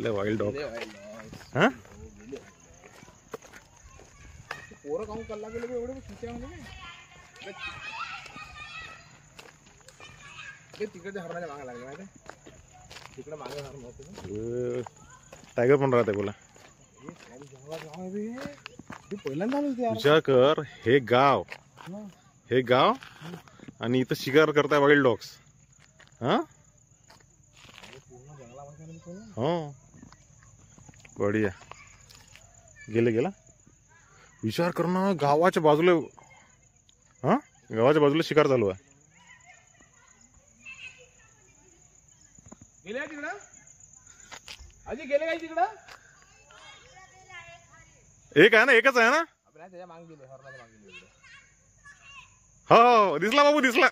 आपले wild dog. हा पोरं काहून कल्ला गेले एवढे सुट्यामध्ये तिकडे हरणाच्या मागे लागले माहिती तिकडे मागे हरण होते. टायगर पण राहते बोला. पहिल्यांदा विचार कर, हे गाव आणि इथं शिकार करताय वाईल्ड डॉग्स. हा हो बढिया. गेला विचार कर ना, गावाच्या बाजूला गावाच्या बाजूला शिकार चालू आहे. गेले तिकडं आजी गेले काय तिकडं. एक आहे ना, एकच आहे ना. त्याच्या मागे गेले हरणाच्या मागे गेले. हो दिसला बाबू दिसला.